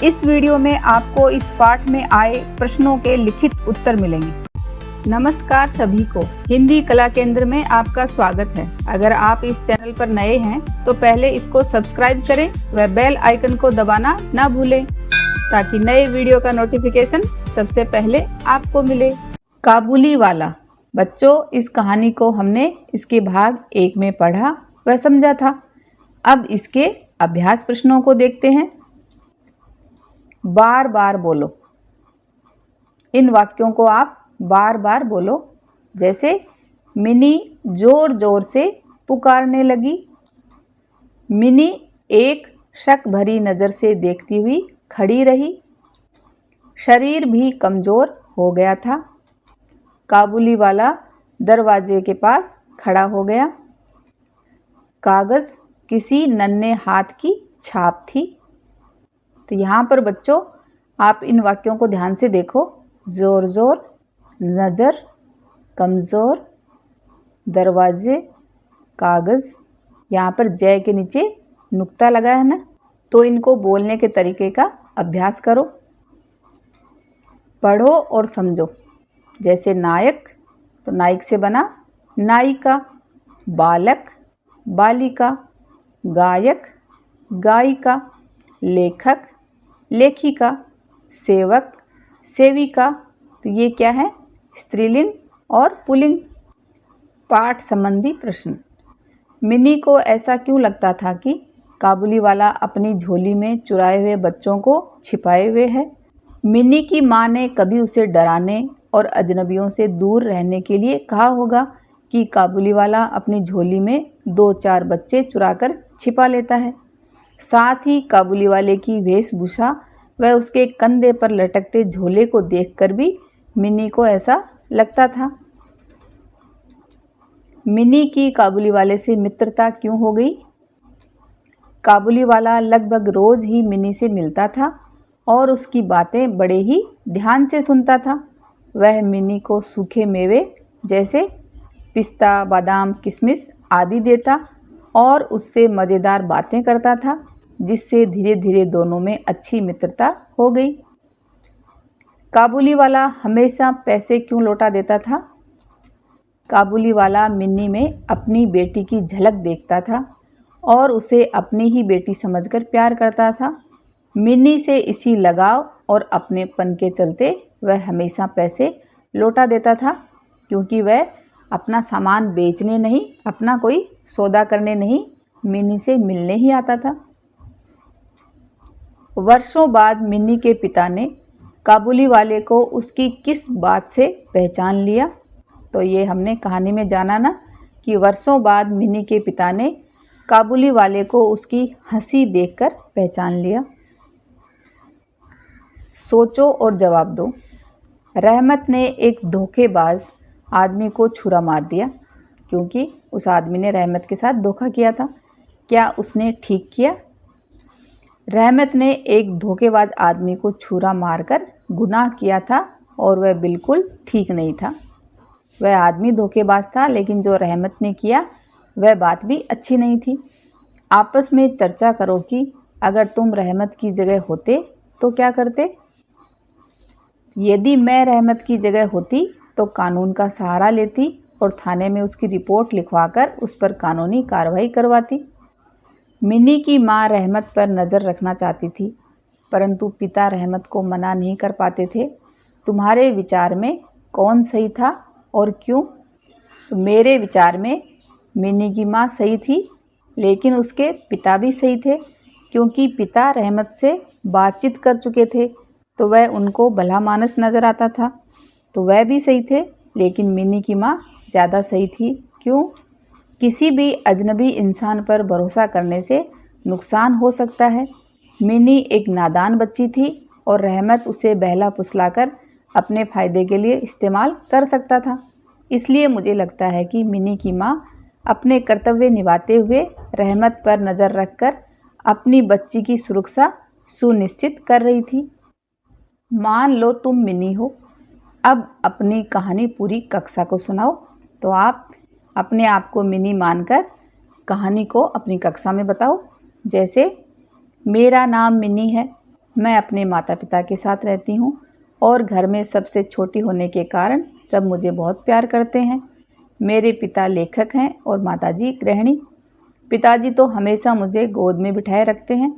इस वीडियो में आपको इस पाठ में आए प्रश्नों के लिखित उत्तर मिलेंगे। नमस्कार सभी को, हिंदी कला केंद्र में आपका स्वागत है। अगर आप इस चैनल पर नए हैं तो पहले इसको सब्सक्राइब करें व बेल आइकन को दबाना ना भूलें ताकि नए वीडियो का नोटिफिकेशन सबसे पहले आपको मिले। काबुली वाला। बच्चों, इस कहानी को हमने इसके भाग 1 में पढ़ा व समझा था। अब इसके अभ्यास प्रश्नों को देखते हैं। बार बार बोलो। इन वाक्यों को आप बार बार बोलो। जैसे मिनी जोर जोर से पुकारने लगी। मिनी एक शक भरी नज़र से देखती हुई खड़ी रही। शरीर भी कमज़ोर हो गया था। काबुली वाला दरवाजे के पास खड़ा हो गया। कागज़ किसी नन्हे हाथ की छाप थी। तो यहाँ पर बच्चों आप इन वाक्यों को ध्यान से देखो। ज़ोर ज़ोर, नज़र, कमज़ोर, दरवाजे, कागज़। यहाँ पर जय के नीचे नुक्ता लगा है ना, तो इनको बोलने के तरीके का अभ्यास करो। पढ़ो और समझो। जैसे नायक, तो नायक से बना नायिका। बालक, बालिका। गायक, गायिका। लेखक, लेखिका। सेवक, सेविका। तो ये क्या है? स्त्रीलिंग और पुल्लिंग। पाठ संबंधी प्रश्न। मिनी को ऐसा क्यों लगता था कि काबुली वाला अपनी झोली में चुराए हुए बच्चों को छिपाए हुए है? मिनी की माँ ने कभी उसे डराने और अजनबियों से दूर रहने के लिए कहा होगा कि काबुली वाला अपनी झोली में 2-4 बच्चे चुराकर छिपा लेता है। साथ ही काबुली वाले की वेशभूषा व उसके कंधे पर लटकते झोले को देखकर भी मिनी को ऐसा लगता था। मिनी की काबुली वाले से मित्रता क्यों हो गई? काबुली वाला लगभग रोज़ ही मिनी से मिलता था और उसकी बातें बड़े ही ध्यान से सुनता था। वह मिनी को सूखे मेवे जैसे पिस्ता, बादाम, किशमिश आदि देता और उससे मज़ेदार बातें करता था, जिससे धीरे धीरे दोनों में अच्छी मित्रता हो गई। काबुली वाला हमेशा पैसे क्यों लौटा देता था? काबुली वाला मिनी में अपनी बेटी की झलक देखता था और उसे अपनी ही बेटी समझकर प्यार करता था। मिनी से इसी लगाव और अपनेपन के चलते वह हमेशा पैसे लौटा देता था, क्योंकि वह अपना सामान बेचने नहीं, अपना कोई सौदा करने नहीं, मिनी से मिलने ही आता था। वर्षों बाद मिनी के पिता ने काबुली वाले को उसकी किस बात से पहचान लिया? तो ये हमने कहानी में जाना ना कि वर्षों बाद मिनी के पिता ने काबुली वाले को उसकी हंसी देखकर पहचान लिया। सोचो और जवाब दो। रहमत ने एक धोखेबाज आदमी को छुरा मार दिया क्योंकि उस आदमी ने रहमत के साथ धोखा किया था। क्या उसने ठीक किया? रहमत ने एक धोखेबाज आदमी को छुरा मारकर गुनाह किया था और वह बिल्कुल ठीक नहीं था। वह आदमी धोखेबाज था, लेकिन जो रहमत ने किया वह बात भी अच्छी नहीं थी। आपस में चर्चा करो कि अगर तुम रहमत की जगह होते तो क्या करते? यदि मैं रहमत की जगह होती तो कानून का सहारा लेती और थाने में उसकी रिपोर्ट लिखवाकर उस पर कानूनी कार्रवाई करवाती। मिनी की माँ रहमत पर नज़र रखना चाहती थी, परंतु पिता रहमत को मना नहीं कर पाते थे। तुम्हारे विचार में कौन सही था और क्यों? मेरे विचार में मिनी की माँ सही थी, लेकिन उसके पिता भी सही थे, क्योंकि पिता रहमत से बातचीत कर चुके थे तो वह उनको भला मानस नज़र आता था। तो वह भी सही थे, लेकिन मिनी की माँ ज़्यादा सही थी। क्यों? किसी भी अजनबी इंसान पर भरोसा करने से नुकसान हो सकता है। मिनी एक नादान बच्ची थी और रहमत उसे बहला फुसलाकर अपने फ़ायदे के लिए इस्तेमाल कर सकता था। इसलिए मुझे लगता है कि मिनी की माँ अपने कर्तव्य निभाते हुए रहमत पर नज़र रखकर अपनी बच्ची की सुरक्षा सुनिश्चित कर रही थी। मान लो तुम मिनी हो। अब अपनी कहानी पूरी कक्षा को सुनाओ। तो आप अपने आप को मिनी मानकर कहानी को अपनी कक्षा में बताओ। जैसे मेरा नाम मिनी है, मैं अपने माता पिता के साथ रहती हूँ और घर में सबसे छोटी होने के कारण सब मुझे बहुत प्यार करते हैं। मेरे पिता लेखक हैं और माताजी गृहिणी। पिताजी तो हमेशा मुझे गोद में बिठाए रखते हैं,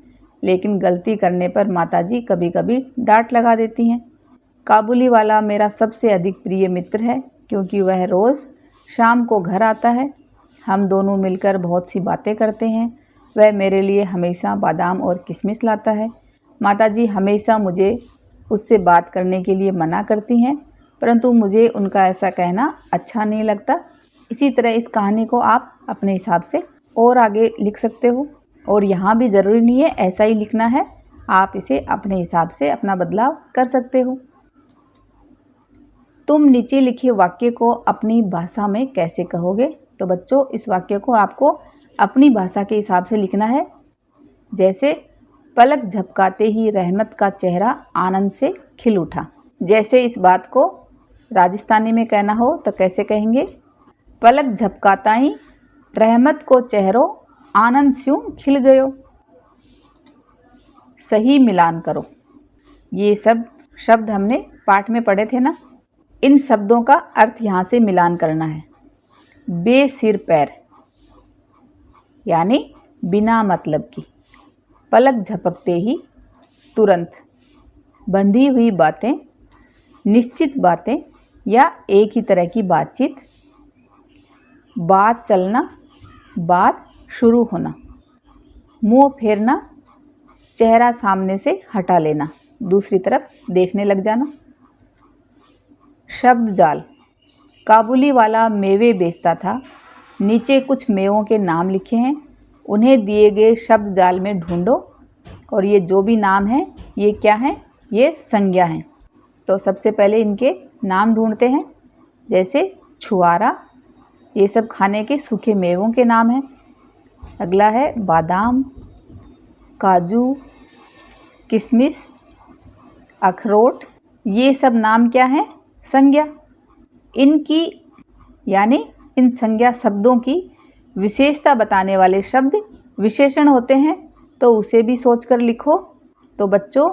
लेकिन गलती करने पर माताजी कभी कभी डांट लगा देती हैं। काबुली वाला मेरा सबसे अधिक प्रिय मित्र है, क्योंकि वह रोज़ शाम को घर आता है। हम दोनों मिलकर बहुत सी बातें करते हैं। वह मेरे लिए हमेशा बादाम और किशमिश लाता है। माताजी हमेशा मुझे उससे बात करने के लिए मना करती हैं, परंतु मुझे उनका ऐसा कहना अच्छा नहीं लगता। इसी तरह इस कहानी को आप अपने हिसाब से और आगे लिख सकते हो, और यहाँ भी ज़रूरी नहीं है ऐसा ही लिखना है, आप इसे अपने हिसाब से अपना बदलाव कर सकते हो। तुम नीचे लिखे वाक्य को अपनी भाषा में कैसे कहोगे? तो बच्चों, इस वाक्य को आपको अपनी भाषा के हिसाब से लिखना है। जैसे पलक झपकाते ही रहमत का चेहरा आनंद से खिल उठा। जैसे इस बात को राजस्थानी में कहना हो तो कैसे कहेंगे? पलक झपकाता ही रहमत को चेहरो आनंद स्यों खिल गयो। सही मिलान करो। ये सब शब्द हमने पाठ में पढ़े थे ना। इन शब्दों का अर्थ यहाँ से मिलान करना है। बेसिर पैर यानी बिना मतलब की, पलक झपकते ही, तुरंत, बंधी हुई बातें, निश्चित बातें या एक ही तरह की बातचीत, बात चलना, बात शुरू होना, मुंह फेरना, चेहरा सामने से हटा लेना, दूसरी तरफ देखने लग जाना। शब्द जाल। काबुली वाला मेवे बेचता था। नीचे कुछ मेवों के नाम लिखे हैं, उन्हें दिए गए शब्द जाल में ढूंढो, और ये जो भी नाम हैं ये क्या हैं? ये संज्ञा हैं। तो सबसे पहले इनके नाम ढूंढते हैं। जैसे छुआरा, ये सब खाने के सूखे मेवों के नाम हैं। अगला है बादाम, काजू, किशमिश, अखरोट, ये सब नाम क्या हैं? संज्ञा। इनकी यानी इन संज्ञा शब्दों की विशेषता बताने वाले शब्द विशेषण होते हैं, तो उसे भी सोचकर लिखो। तो बच्चों,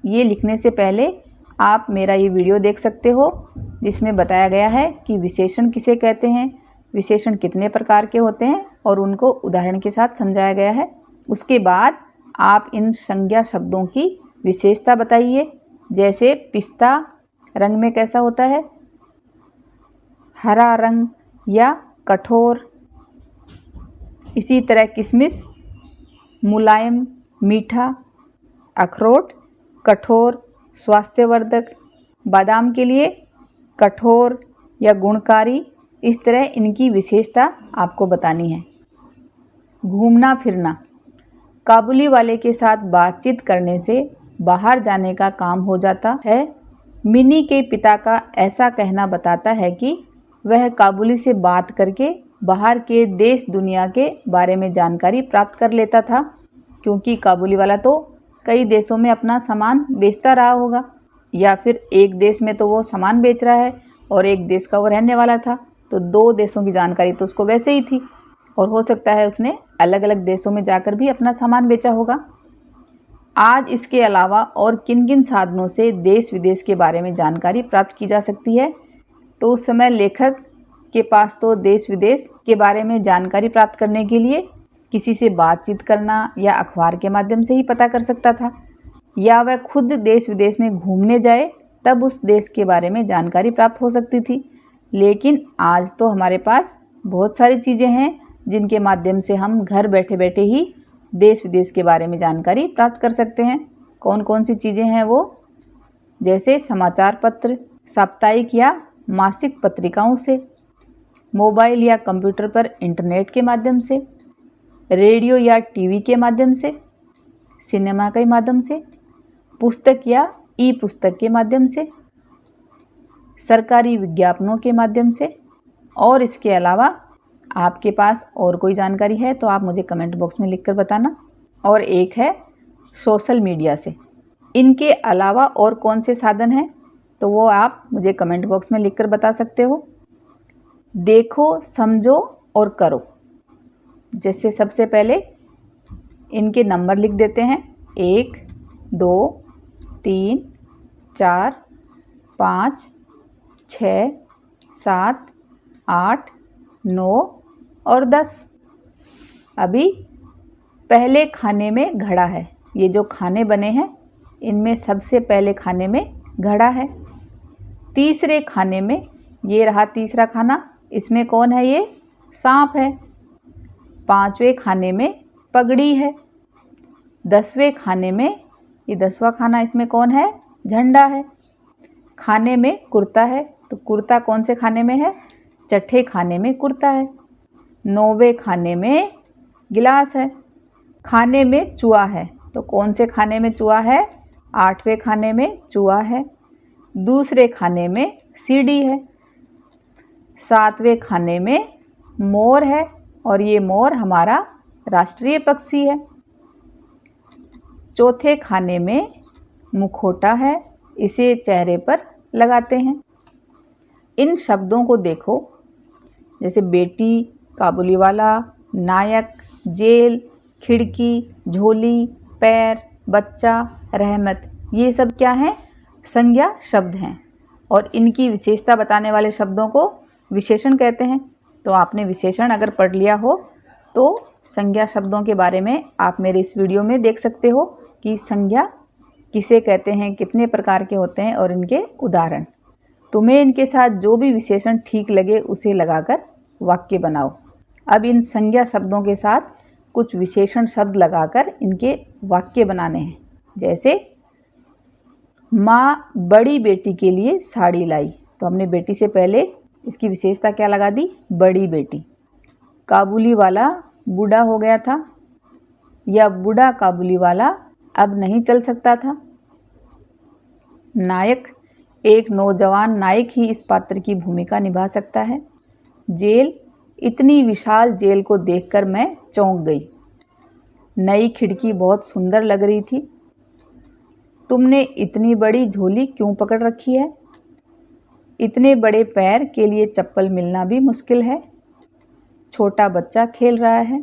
ये लिखने से पहले आप मेरा ये वीडियो देख सकते हो, जिसमें बताया गया है कि विशेषण किसे कहते हैं, विशेषण कितने प्रकार के होते हैं, और उनको उदाहरण के साथ समझाया गया है। उसके बाद आप इन संज्ञा शब्दों की विशेषता बताइए। जैसे पिस्ता रंग में कैसा होता है? हरा रंग या कठोर। इसी तरह किशमिश मुलायम, मीठा। अखरोट कठोर, स्वास्थ्यवर्धक। बादाम के लिए कठोर या गुणकारी। इस तरह इनकी विशेषता आपको बतानी है। घूमना फिरना। काबुली वाले के साथ बातचीत करने से बाहर जाने का काम हो जाता है। मिनी के पिता का ऐसा कहना बताता है कि वह काबुली से बात करके बाहर के देश दुनिया के बारे में जानकारी प्राप्त कर लेता था, क्योंकि काबुली वाला तो कई देशों में अपना सामान बेचता रहा होगा, या फिर एक देश में तो वो सामान बेच रहा है और एक देश का वो रहने वाला था, तो दो देशों की जानकारी तो उसको वैसे ही थी, और हो सकता है उसने अलग अलग देशों में जाकर भी अपना सामान बेचा होगा। आज इसके अलावा और किन किन साधनों से देश विदेश के बारे में जानकारी प्राप्त की जा सकती है? तो उस समय लेखक के पास तो देश विदेश के बारे में जानकारी प्राप्त करने के लिए किसी से बातचीत करना या अखबार के माध्यम से ही पता कर सकता था, या वह खुद देश विदेश में घूमने जाए तब उस देश के बारे में जानकारी प्राप्त हो सकती थी। लेकिन आज तो हमारे पास बहुत सारी चीज़ें हैं जिनके माध्यम से हम घर बैठे बैठे ही देश विदेश के बारे में जानकारी प्राप्त कर सकते हैं। कौन कौन सी चीज़ें हैं वो? जैसे समाचार पत्र, साप्ताहिक या मासिक पत्रिकाओं से, मोबाइल या कंप्यूटर पर इंटरनेट के माध्यम से, रेडियो या टीवी के माध्यम से, सिनेमा के माध्यम से, पुस्तक या ई पुस्तक के माध्यम से, सरकारी विज्ञापनों के माध्यम से। और इसके अलावा आपके पास और कोई जानकारी है तो आप मुझे कमेंट बॉक्स में लिखकर बताना। और एक है सोशल मीडिया से। इनके अलावा और कौन से साधन हैं तो वो आप मुझे कमेंट बॉक्स में लिखकर बता सकते हो। देखो, समझो और करो। जैसे सबसे पहले इनके नंबर लिख देते हैं, 1, 2, 3, 4, 5, 6, 7, 8, 9 और 10। अभी पहले खाने में घड़ा है। ये जो खाने बने हैं इनमें सबसे पहले खाने में घड़ा है। तीसरे खाने में, ये रहा तीसरा खाना, इसमें कौन है? ये सांप है। 5वें खाने में पगड़ी है। 10वें खाने में, ये 10वां खाना, इसमें कौन है? झंडा है। खाने में कुर्ता है, तो कुर्ता कौन से खाने में है? छठे खाने में कुर्ता है। 9वें खाने में गिलास है। खाने में चूहा है, तो कौन से खाने में चूहा है? 8वें खाने में चूहा है। दूसरे खाने में सीढ़ी है। 7वें खाने में मोर है, और ये मोर हमारा राष्ट्रीय पक्षी है। चौथे खाने में मुखौटा है, इसे चेहरे पर लगाते हैं। इन शब्दों को देखो, जैसे बेटी, काबुली वाला, नायक, जेल, खिड़की, झोली, पैर, बच्चा, रहमत, ये सब क्या हैं? संज्ञा शब्द हैं, और इनकी विशेषता बताने वाले शब्दों को विशेषण कहते हैं। तो आपने विशेषण अगर पढ़ लिया हो तो संज्ञा शब्दों के बारे में आप मेरे इस वीडियो में देख सकते हो कि संज्ञा किसे कहते हैं, कितने प्रकार के होते हैं और इनके उदाहरण। तुम्हें इनके साथ जो भी विशेषण ठीक लगे उसे लगाकर वाक्य बनाओ। अब इन संज्ञा शब्दों के साथ कुछ विशेषण शब्द लगाकर इनके वाक्य बनाने हैं। जैसे माँ बड़ी बेटी के लिए साड़ी लाई, तो हमने बेटी से पहले इसकी विशेषता क्या लगा दी? बड़ी बेटी। काबुली वाला बूढ़ा हो गया था, या बूढ़ा काबुली वाला अब नहीं चल सकता था। नायक, एक नौजवान नायक ही इस पात्र की भूमिका निभा सकता है। जेल, इतनी विशाल जेल को देखकर मैं चौंक गई। नई खिड़की बहुत सुंदर लग रही थी। तुमने इतनी बड़ी झोली क्यों पकड़ रखी है? इतने बड़े पैर के लिए चप्पल मिलना भी मुश्किल है। छोटा बच्चा खेल रहा है।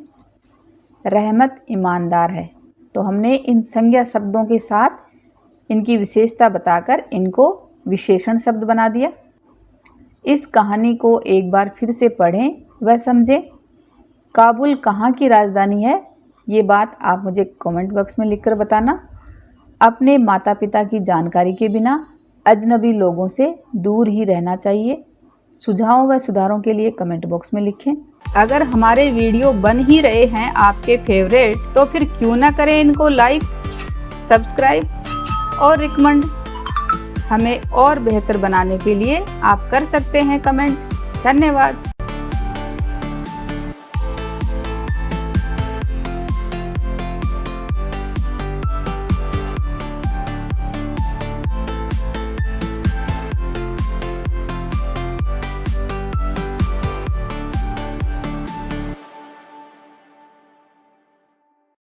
रहमत ईमानदार है। तो हमने इन संज्ञा शब्दों के साथ इनकी विशेषता बताकर इनको विशेषण शब्द बना दिया। इस कहानी को एक बार फिर से पढ़ें व समझें। काबुल कहाँ की राजधानी है? ये बात आप मुझे कमेंट बॉक्स में लिखकर बताना। अपने माता पिता की जानकारी के बिना अजनबी लोगों से दूर ही रहना चाहिए। सुझावों व सुधारों के लिए कमेंट बॉक्स में लिखें। अगर हमारे वीडियो बन ही रहे हैं आपके फेवरेट, तो फिर क्यों ना करें इनको लाइक, सब्सक्राइब और रिकमेंड। हमें और बेहतर बनाने के लिए आप कर सकते हैं कमेंट। धन्यवाद।